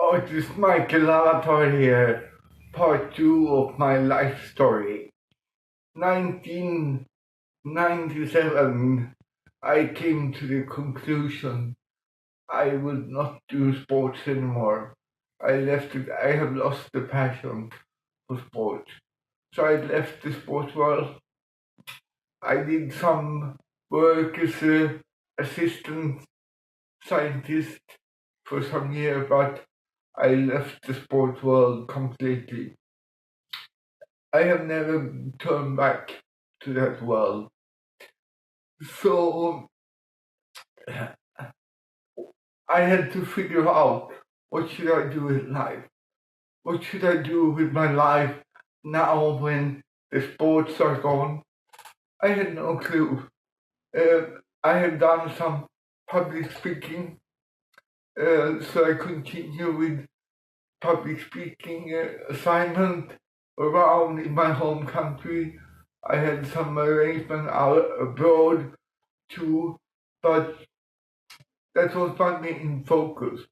Artist Mikael Avatar here, part 2 of my life story. 1997, I came to the conclusion I would not do sports anymore. I have lost the passion for sports. So I left the sports world. I did some work as an assistant scientist for some years, but I left the sports world completely. I have never turned back to that world. So I had to figure out, what should I do with life? What should I do with my life now when the sports are gone? I had no clue. I had done some public speaking, so I continue with public speaking assignment around in my home country. I had some arrangement out abroad too, but that was my main focus.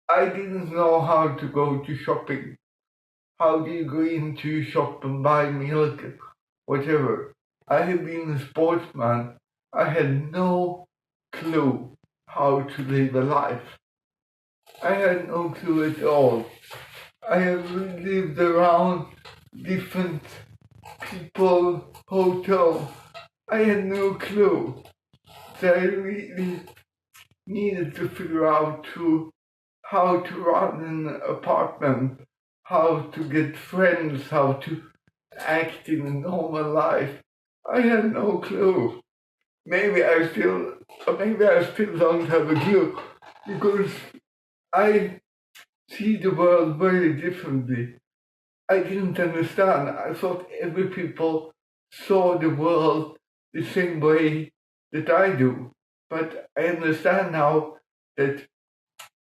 I didn't know how to go to shopping. How do you go into shop and buy milk, whatever? I had been a sportsman. I had no clue how to live a life. I had no clue at all. I have lived around different people, hotels. I had no clue. So I really needed to figure out how to run an apartment, how to get friends, how to act in a normal life. I had no clue. Maybe I still don't have a clue, because I see the world very differently. I didn't understand. I thought every people saw the world the same way that I do. But I understand now that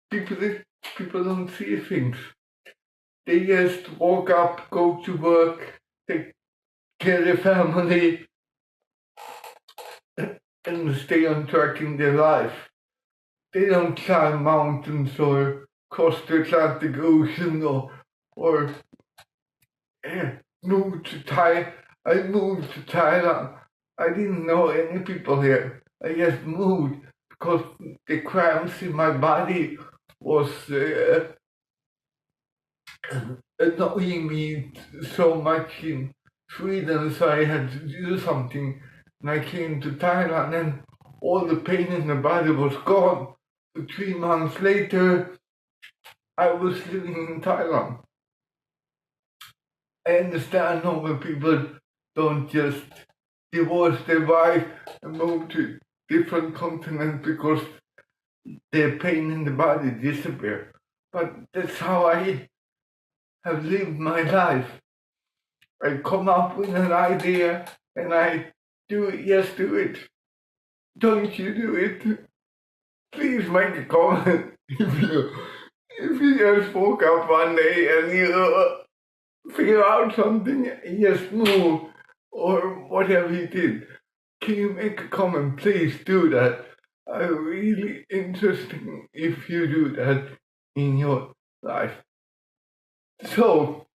people don't see things. They just walk up, go to work, take care of their family, and stay on track in their life. They don't climb mountains or cross the Atlantic Ocean or move to Thailand. I moved to Thailand. I didn't know any people here. I just moved because the cramps in my body was annoying me so much in Sweden, so I had to do something. And I came to Thailand, and all the pain in the body was gone. 3 months later, I was living in Thailand. I understand normal people don't just divorce their wife and move to different continents because their pain in the body disappear. But that's how I have lived my life. I come up with an idea and I do it. Yes, do it. Don't you do it? Please make a comment if you just woke up one day and you figure out something and just move, or whatever you did. Can you make a comment? Please do that. I'm really interested if you do that in your life. So,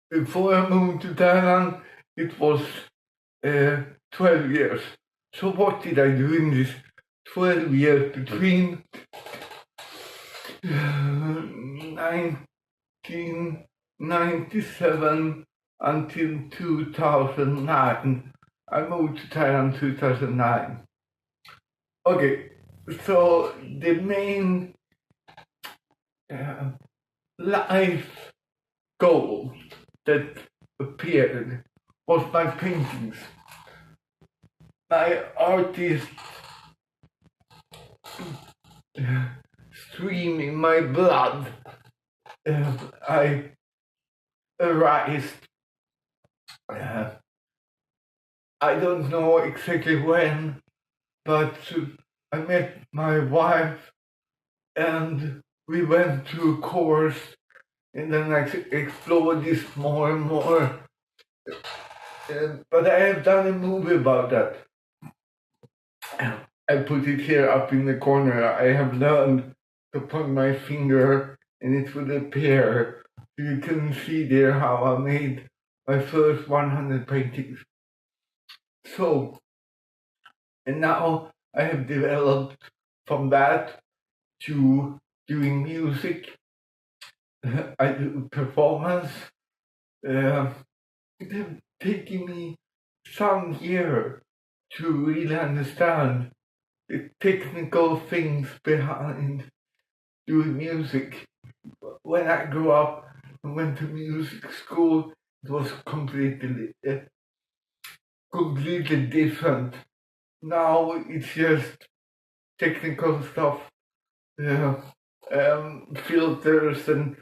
before I moved to Thailand, it was 12 years. So what did I do in this 12 years between 1997 until 2009? I moved to Thailand 2009. Okay, so the main life goal that appeared was my paintings. My artist stream in my blood. I arised. I don't know exactly when, but I met my wife and we went to a course, and then I explored this more and more. But I have done a movie about that. I put it here up in the corner. I have learned upon my finger and it would appear. You can see there how I made my first 100 paintings. So, and now I have developed from that to doing music. I do performance. It has taken me some year to really understand the technical things behind doing music. When I grew up and went to music school, it was completely different. Now it's just technical stuff, uh, filters, and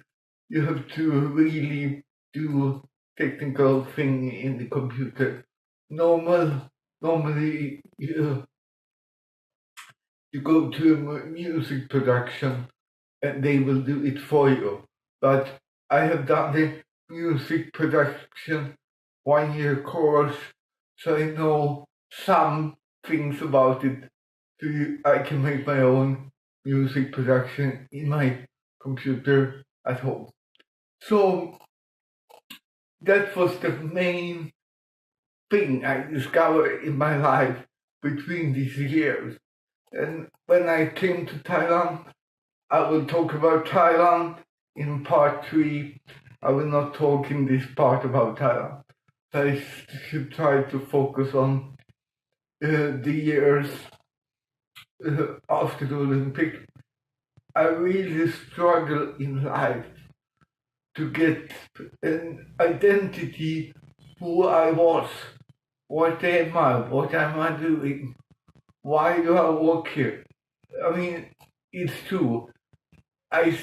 you have to really do technical thing in the computer. Normally, you go to a music production and they will do it for you. But I have done the music production 1 year course, so I know some things about it. So I can make my own music production in my computer at home. So that was the main thing I discovered in my life between these years. And when I came to Thailand, I will talk about Thailand in part 3. I will not talk in this part about Thailand. I should try to focus on the years after the Olympic. I really struggle in life to get an identity who I was. What am I? What am I doing? Why do I work here? I mean, it's true. I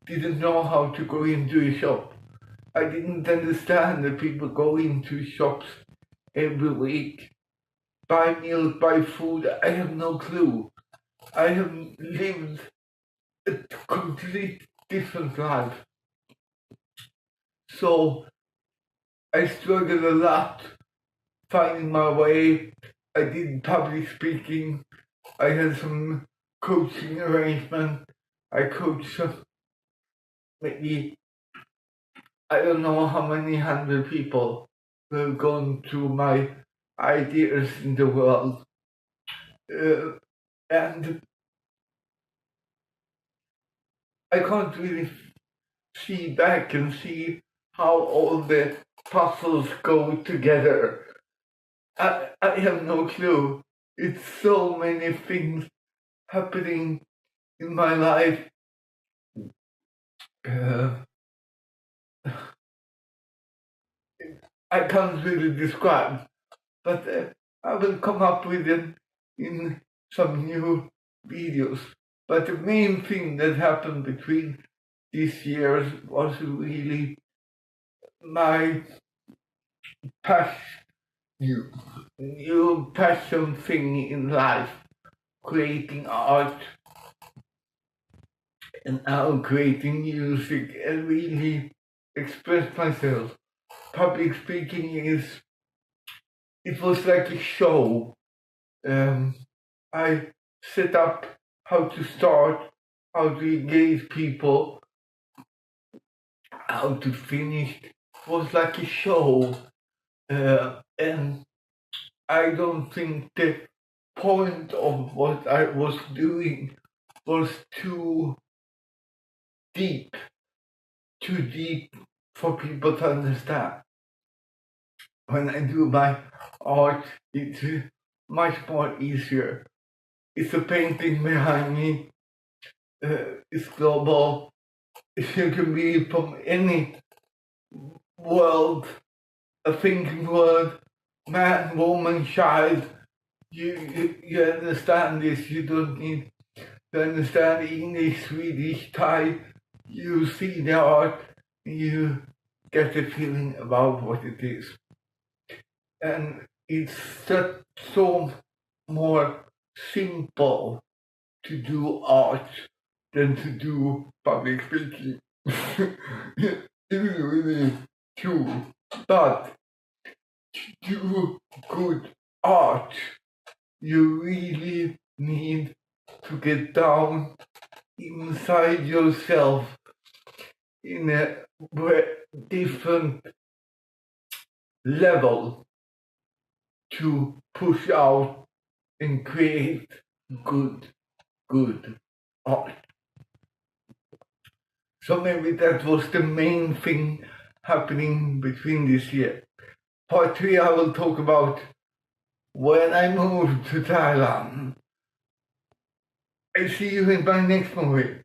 didn't know how to go into a shop. I didn't understand that people go into shops every week, buy meals, buy food. I have no clue. I have lived a complete different life. So I struggled a lot finding my way. I did public speaking. I had some coaching arrangement. I coached maybe, I don't know how many hundred people who have gone through my ideas in the world. And I can't really see back and see how all the puzzles go together. I have no clue. It's so many things happening in my life. Uh, I can't really describe, but I will come up with them in some new videos. But the main thing that happened between these years was really my passion, new passion thing in life, creating art and now creating music and really express myself. Public speaking it was like a show. I set up how to start, how to engage people, how to finish. It was like a show. And I don't think the point of what I was doing was deep, too deep for people to understand. When I do my art, it's much more easier. It's a painting behind me. It's global. You can be from any world, a thinking world, man, woman, child. You understand this. You don't need to understand English, Swedish, Thai. You see the art, you get a feeling about what it is. And it's just so more simple to do art than to do public speaking. It is really true. But to do good art, you really need to get down inside yourself in a different level to push out and create good art. So maybe that was the main thing happening between this year. Part 3, I will talk about when I moved to Thailand. I see you in my next movie.